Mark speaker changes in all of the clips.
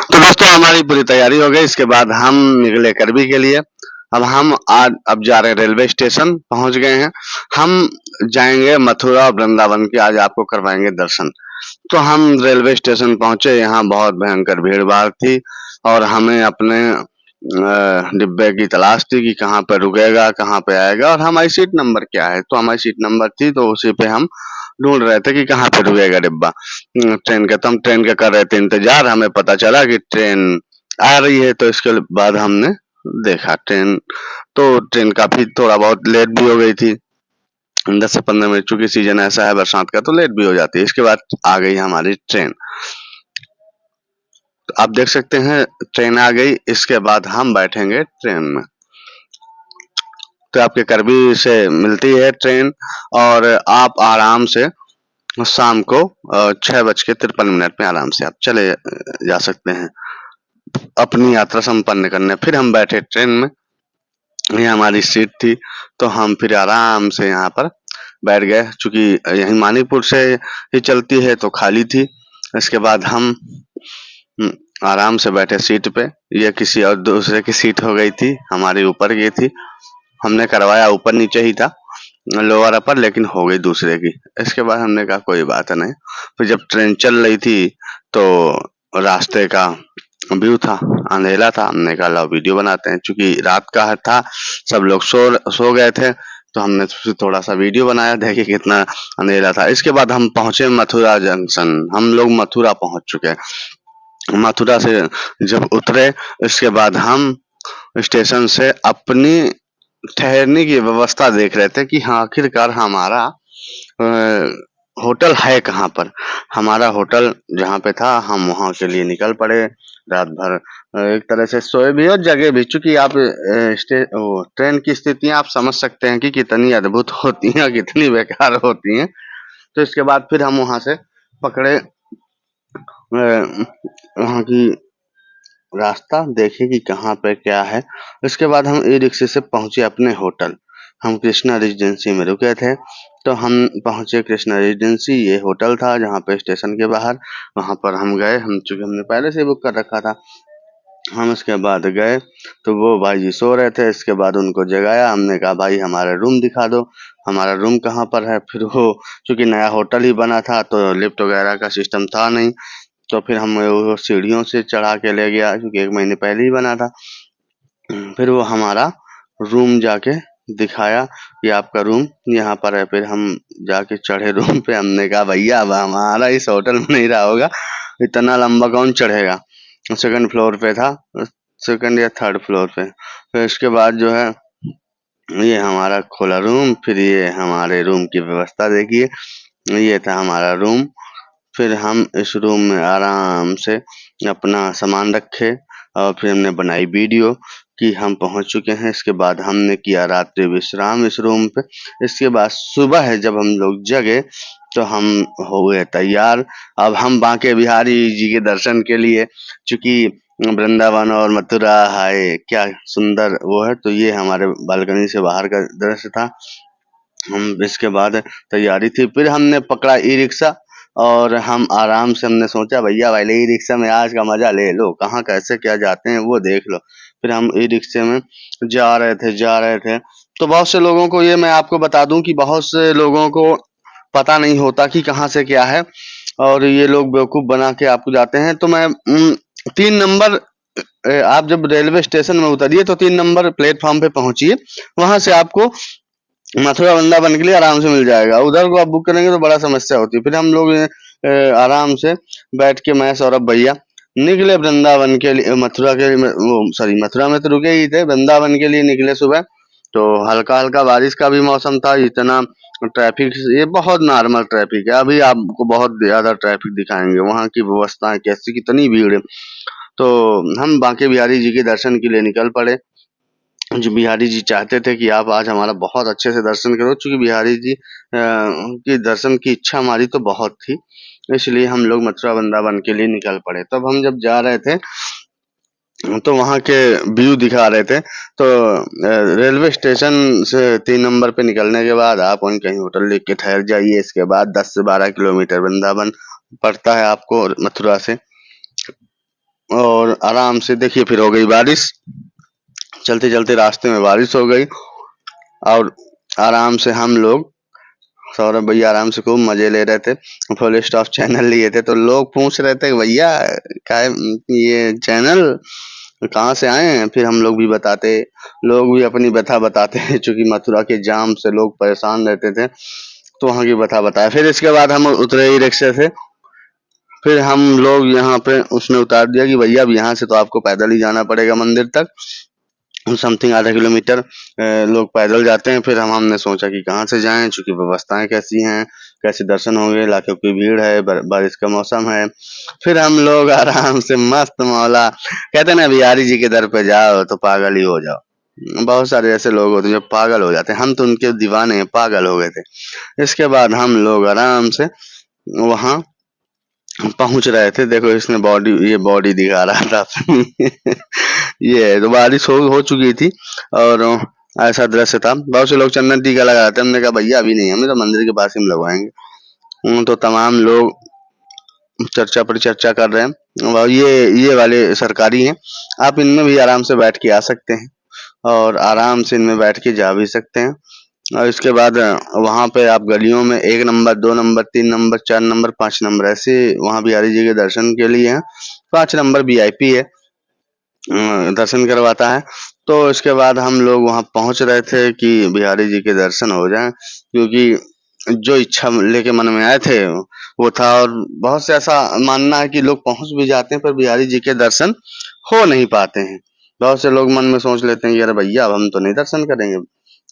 Speaker 1: तो दोस्तों हमारी पूरी तैयारी हो गई। इसके बाद हम निकले करबी के लिए। अब हम आज अब जा रहे हैं रेलवे स्टेशन, पहुंच गए हैं। हम जाएंगे मथुरा और वृंदावन के, आज आपको करवाएंगे दर्शन। तो हम रेलवे स्टेशन पहुंचे, यहाँ बहुत भयंकर भीड़ भाड़ थी और हमें अपने डिब्बे की तलाश थी कि कहाँ पे रुकेगा, कहाँ पे आएगा और हमारी सीट नंबर क्या है। तो हमारी सीट नंबर थी, तो उसी पे हम ढूंढ रहे थे कि कहाँ पे रुकेगा डिब्बा ट्रेन का। तो हम ट्रेन का कर रहे थे इंतजार। हमें पता चला कि ट्रेन आ रही है, तो इसके बाद हमने देखा ट्रेन, तो ट्रेन काफी थोड़ा बहुत लेट भी हो गई थी, 10 से 15 मिनट। चूंकि सीजन ऐसा है बरसात का, तो लेट भी हो जाती है। इसके बाद आ गई हमारी ट्रेन। तो आप देख सकते हैं ट्रेन आ गई। इसके बाद हम बैठेंगे ट्रेन में। तो आपके करबी से मिलती है ट्रेन और आप आराम से शाम को 6:53 में आराम से आप चले जा सकते हैं अपनी यात्रा संपन्न करने। फिर हम बैठे ट्रेन में, ये हमारी सीट थी, तो हम फिर आराम से यहाँ पर बैठ गए। चूंकि यही मानीपुर से ही चलती है, तो खाली थी। इसके बाद हम आराम से बैठे सीट पे। ये किसी और दूसरे की सीट हो गई थी, हमारी ऊपर की थी। हमने करवाया ऊपर नीचे ही था, लोअर अपर, लेकिन हो गई दूसरे की। इसके बाद हमने कहा कोई बात नहीं। फिर जब ट्रेन चल रही थी, तो रास्ते का व्यू था, अंधेरा था। हमने कहा लो वीडियो बनाते हैं। चूंकि रात का था, सब लोग सो गए थे, तो हमने थोड़ा सा वीडियो बनाया। देखिए कितना अंधेरा था। इसके बाद हम पहुंचे मथुरा जंक्शन। हम लोग मथुरा पहुंच चुके। मथुरा से जब उतरे, इसके बाद हम स्टेशन से अपनी ठहरने की व्यवस्था देख रहे थे कि हाँ आखिरकार हमारा होटल है कहाँ पर। हमारा होटल जहाँ पे था, हम वहाँ के लिए निकल पड़े। रात भर एक तरह से सोए भी और जगे भी। चूंकि आप ट्रेन की स्थितियां आप समझ सकते हैं कि कितनी अद्भुत होती हैं, कितनी बेकार होती हैं। तो इसके बाद फिर हम वहाँ से पकड़े वहाँ की रास्ता, देखे कि कहाँ पे क्या है। उसके बाद हम ई रिक्शे से पहुंचे अपने होटल। हम कृष्णा रेजिडेंसी में रुके थे, तो हम पहुंचे कृष्णा रेजिडेंसी। ये होटल था जहाँ पे स्टेशन के बाहर। वहां पर हम गए, चूंकि हमने पहले से बुक कर रखा था। हम उसके बाद गए, तो वो भाई जी सो रहे थे। इसके बाद उनको जगाया। हमने कहा भाई हमारा रूम दिखा दो, हमारा रूम कहाँ पर है। फिर वो चूंकि नया होटल ही बना था, तो लिफ्ट वगैरह का सिस्टम था नहीं। तो फिर हम वो सीढ़ियों से चढ़ा के ले गया, क्योंकि 1 महीने पहले ही बना था। फिर वो हमारा रूम जाके दिखाया कि आपका रूम यहाँ पर है। फिर हम जाके चढ़े रूम पे। हमने कहा भैया अब हमारा इस होटल में नहीं रहा होगा, इतना लंबा कौन चढ़ेगा। सेकंड फ्लोर पे था, सेकंड या थर्ड फ्लोर पे। फिर उसके बाद जो है, ये हमारा खोला रूम। फिर ये हमारे रूम की व्यवस्था देखिए, ये था हमारा रूम। फिर हम इस रूम में आराम से अपना सामान रखे और फिर हमने बनाई वीडियो कि हम पहुंच चुके हैं। इसके बाद हमने किया रात्रि विश्राम इस रूम पे। इसके बाद सुबह है जब हम लोग जगे, तो हम हो गए तैयार। अब हम बांके बिहारी जी के दर्शन के लिए, चूंकि वृंदावन और मथुरा हाय क्या सुंदर वो है। तो ये हमारे बालकनी से बाहर का दृश्य था। हम इसके बाद तैयारी थी, फिर हमने पकड़ा ई रिक्शा और हम आराम से हमने सोचा भैया वाले ई रिक्शा में आज का मजा ले लो, कहाँ कैसे क्या जाते हैं वो देख लो। फिर हम ई रिक्शे में जा रहे थे। तो बहुत से लोगों को, ये मैं आपको बता दूं कि बहुत से लोगों को पता नहीं होता कि कहाँ से क्या है, और ये लोग बेवकूफ बना के आपको जाते हैं। तो मैं 3 नंबर, आप जब रेलवे स्टेशन में उतरिए तो 3 नंबर प्लेटफॉर्म पे पहुंचिए। वहां से आपको मथुरा वृंदावन के लिए आराम से मिल जाएगा। उधर को आप बुक करेंगे तो बड़ा समस्या होती है। फिर हम लोग आराम से बैठ के, मैं सौरभ भैया निकले वृंदावन के लिए, मथुरा के लिए। वो सॉरी, मथुरा में तो रुके ही थे, वृंदावन के लिए निकले सुबह। तो हल्का हल्का बारिश का भी मौसम था। इतना ट्रैफिक, ये बहुत नॉर्मल ट्रैफिक है। अभी आपको बहुत ज्यादा ट्रैफिक दिखाएंगे, वहाँ की व्यवस्थाएं कैसी, कितनी भीड़ है। तो हम बांके बिहारी जी के दर्शन के लिए निकल पड़े। जो बिहारी जी चाहते थे कि आप आज हमारा बहुत अच्छे से दर्शन करो, चूंकि बिहारी जी की दर्शन की इच्छा हमारी तो बहुत थी, इसलिए हम लोग मथुरा वृंदावन के लिए निकल पड़े। तब हम जब जा रहे थे, तो वहाँ के व्यू दिखा रहे थे। तो रेलवे स्टेशन से 3 नंबर पे निकलने के बाद आप वहीं कहीं होटल लेके ठहर जाइए। इसके बाद 10 से 12 किलोमीटर वृंदावन पड़ता है आपको मथुरा से। और और आराम से देखिए फिर हो गई बारिश। चलते चलते रास्ते में बारिश हो गई और आराम से हम लोग, सौरभ भैया आराम से खूब मजे ले रहे थे। फुल स्टॉप चैनल लिए थे तो लोग पूछ रहे थे भैया क्या ये चैनल कहाँ से आए हैं। फिर हम लोग भी बताते, लोग भी अपनी व्यथा बताते हैं। चूंकि मथुरा के जाम से लोग परेशान रहते थे तो वहाँ की व्यथा बताया। फिर इसके बाद हम उतरे ही रिक्शे से। फिर हम लोग यहाँ पे उसने उतार दिया कि भैया अब यहाँ से तो आपको पैदल ही जाना पड़ेगा मंदिर तक, समथिंग आधा किलोमीटर लोग पैदल जाते हैं। फिर हमने सोचा कि कहाँ से जाएं, चूंकि व्यवस्थाएं कैसी हैं, कैसे दर्शन होंगे, लाखों की भीड़ है, बारिश का मौसम है। फिर हम लोग आराम से मस्त मौला, कहते हैं ना बिहारी जी के दर पे जाओ तो पागल ही हो जाओ। बहुत सारे ऐसे लोग होते हैं जो पागल हो जाते हैं, हम तो उनके दीवाने पागल हो गए थे। इसके बाद हम लोग आराम से वहाँ पहुंच रहे थे। देखो इसने बॉडी, ये बॉडी दिखा रहा था। ये तो बारिश हो चुकी थी और ऐसा दृश्य था। बहुत से लोग चंदन टीका लगा रहे थे। हमने कहा भैया अभी नहीं, हमें तो मंदिर के पास ही में लगवाएंगे। तो तमाम लोग चर्चा पर चर्चा कर रहे हैं। और ये वाले सरकारी हैं, आप इनमें भी आराम से बैठ के आ सकते हैं और आराम से इनमें बैठ के जा भी सकते हैं। और इसके बाद वहाँ पे आप गलियों में 1 number, 2 number, 3 number, 4 number, 5 number ऐसे वहाँ बिहारी जी के दर्शन के लिए हैं। 5 नंबर वीआईपी है, दर्शन करवाता है। तो इसके बाद हम लोग वहाँ पहुँच रहे थे कि बिहारी जी के दर्शन हो जाएं, क्योंकि जो इच्छा लेके मन में आए थे वो था। और बहुत से ऐसा मानना है कि लोग पहुँच भी जाते हैं पर बिहारी जी के दर्शन हो नहीं पाते हैं। बहुत से लोग मन में सोच लेते हैं कि अरे भैया अब हम तो नहीं दर्शन करेंगे,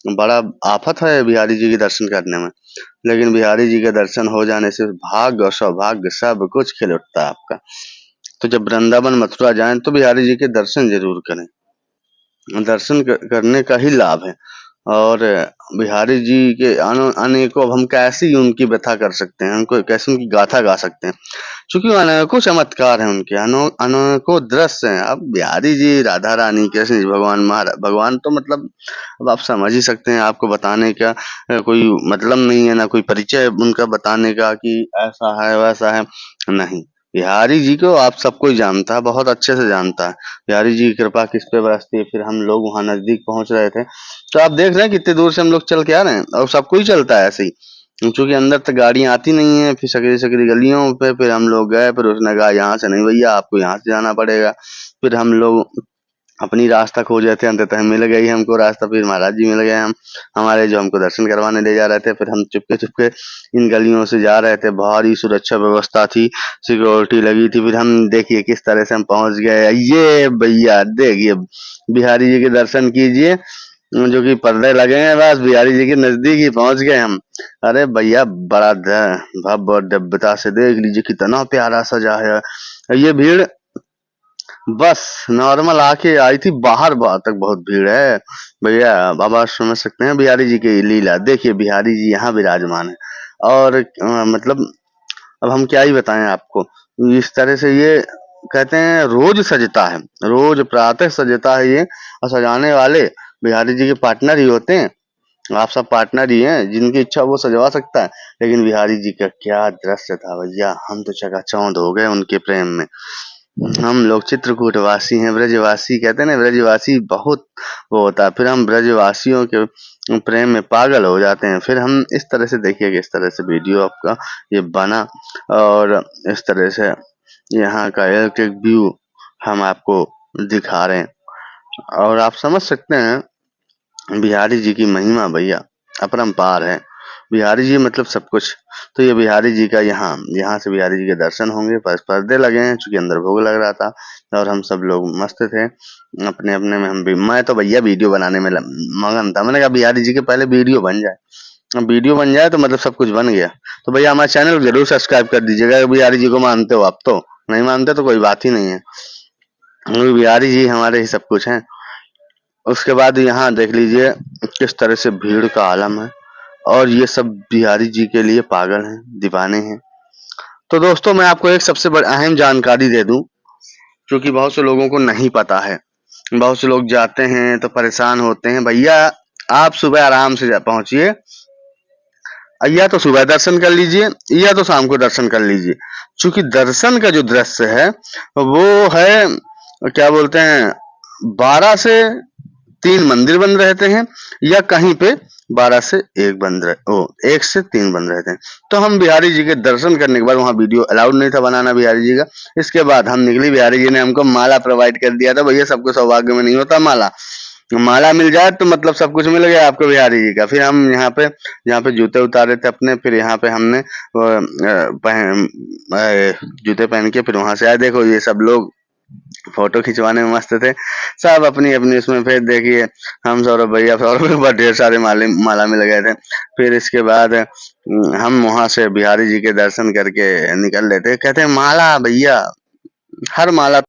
Speaker 1: बड़ा आफत है बिहारी जी के दर्शन करने में। लेकिन बिहारी जी के दर्शन हो जाने से भाग्य और सौभाग्य सब कुछ खिल उठता है आपका। तो जब वृंदावन मथुरा जाएं तो बिहारी जी के दर्शन जरूर करें, दर्शन करने का ही लाभ है। और बिहारी जी के अनेकों, अब हम कैसे ही उनकी व्यथा कर सकते हैं, उनको कैसे उनकी गाथा गा सकते हैं, क्योंकि अनेकों चमत्कार हैं उनके, अनेकों दृश्य हैं। अब बिहारी जी, राधा रानी, कृष्ण जी, भगवान, महाराज भगवान तो मतलब अब आप समझ ही सकते हैं। आपको बताने का कोई मतलब नहीं है, ना कोई परिचय उनका बताने का कि ऐसा है वैसा है, नहीं। बिहारी जी को आप सब कोई जानता है, बहुत अच्छे से जानता है। बिहारी जी की कृपा किस पे बरसती है। फिर हम लोग वहां नजदीक पहुंच रहे थे तो आप देख रहे हैं कितनी दूर से हम लोग चल के आ रहे हैं, और सबको ही चलता है ऐसे ही, क्योंकि अंदर तक गाड़ियां आती नहीं है। फिर सकरी सकरी गलियों पे फिर हम लोग गए। फिर उसने कहा यहाँ से नहीं भैया, आपको यहाँ से जाना पड़ेगा। फिर हम लोग अपनी रास्ता खोज रहे थे, अंततः मिल गई हमको रास्ता। फिर महाराज जी मिल गए हम हमारे, जो हमको दर्शन करवाने ले जा रहे थे। फिर हम चुपके चुपके इन गलियों से जा रहे थे, भारी सुरक्षा व्यवस्था थी, सिक्योरिटी लगी थी। फिर हम देखिए किस तरह से हम पहुंच गए। ये भैया देखिए बिहारी जी के दर्शन कीजिए, जो कि पर्दे लगे हैं, बस बिहारी जी के नजदीक ही पहुंच गए हम। अरे भैया बड़ा भव्य दिव्यता से देख लीजिए कितना प्यारा सजा है। ये भीड़ बस नॉर्मल आके आई थी, बाहर बाहर तक बहुत भीड़ है भैया। अब आप समझ सकते हैं बिहारी जी की लीला। देखिए बिहारी जी यहाँ विराजमान है। और मतलब अब हम क्या ही बताएं आपको, इस तरह से ये कहते हैं रोज सजता है, रोज प्रातः सजता है ये। और सजाने वाले बिहारी जी के पार्टनर ही होते हैं। आप सब पार्टनर ही हैं, जिनकी इच्छा वो सजवा सकता है। लेकिन बिहारी जी का क्या दृश्य था भैया, हम तो चकाचौंध हो गए उनके प्रेम में। हम लोग चित्रकूट वासी हैं, ब्रजवासी, कहते हैं ना ब्रजवासी बहुत वो होता है। फिर हम ब्रजवासियों के प्रेम में पागल हो जाते हैं। फिर हम इस तरह से देखिए कि इस तरह से वीडियो आपका ये बना, और इस तरह से यहाँ का एक एक व्यू हम आपको दिखा रहे हैं। और आप समझ सकते हैं बिहारी जी की महिमा भैया अपरंपार है। बिहारी जी मतलब सब कुछ। तो ये बिहारी जी का यहाँ से बिहारी जी के दर्शन होंगे। पर्दे लगे हैं चूंकि अंदर भोग लग रहा था, और हम सब लोग मस्त थे अपने अपने में। हम भी, मैं तो भैया वीडियो बनाने में मगन था। मैंने कहा बिहारी जी के पहले वीडियो बन जाए, अब वीडियो बन जाए तो मतलब सब कुछ बन गया। तो भैया हमारे चैनल को जरूर सब्सक्राइब कर दीजिएगा। बिहारी जी को मानते हो आप, तो नहीं मानते तो कोई बात ही नहीं है, बिहारी जी हमारे ही सब कुछ हैं। उसके बाद यहाँ देख लीजिए किस तरह से भीड़ का आलम है, और ये सब बिहारी जी के लिए पागल हैं, दीवाने हैं। तो दोस्तों मैं आपको एक सबसे बड़ी अहम जानकारी दे दूं, क्योंकि बहुत से लोगों को नहीं पता है। बहुत से लोग जाते हैं तो परेशान होते हैं। भैया आप सुबह आराम से पहुंचिए, या तो सुबह दर्शन कर लीजिए या तो शाम को दर्शन कर लीजिए। क्योंकि दर्शन का जो दृश्य है वो है क्या बोलते हैं 12 से 3 मंदिर बंद रहते हैं, या कहीं पे 12 से 1 बंद रहे ओ 1 से 3 बंद रहते हैं। तो हम बिहारी जी के दर्शन करने के बाद, वहाँ वीडियो अलाउड नहीं था बनाना बिहारी जी का, इसके बाद हम निकली, बिहारी जी ने हमको माला प्रोवाइड कर दिया था, भैया सबको सौभाग्य में नहीं होता माला, माला मिल जाए तो मतलब सब कुछ मिल गया आपको बिहारी जी का। फिर हम यहाँ पे जूते उतारे थे अपने, फिर यहाँ पे हमने जूते पहन के फिर वहां से आए। देखो ये सब लोग फोटो खिंचवाने में मस्त थे, सब अपनी अपनी उसमें। फिर देखिए हम सौरभ के बाद ढेर सारे माला मिल गए थे। फिर इसके बाद हम वहां से बिहारी जी के दर्शन करके निकल लेते, कहते हैं माला भैया, हर माला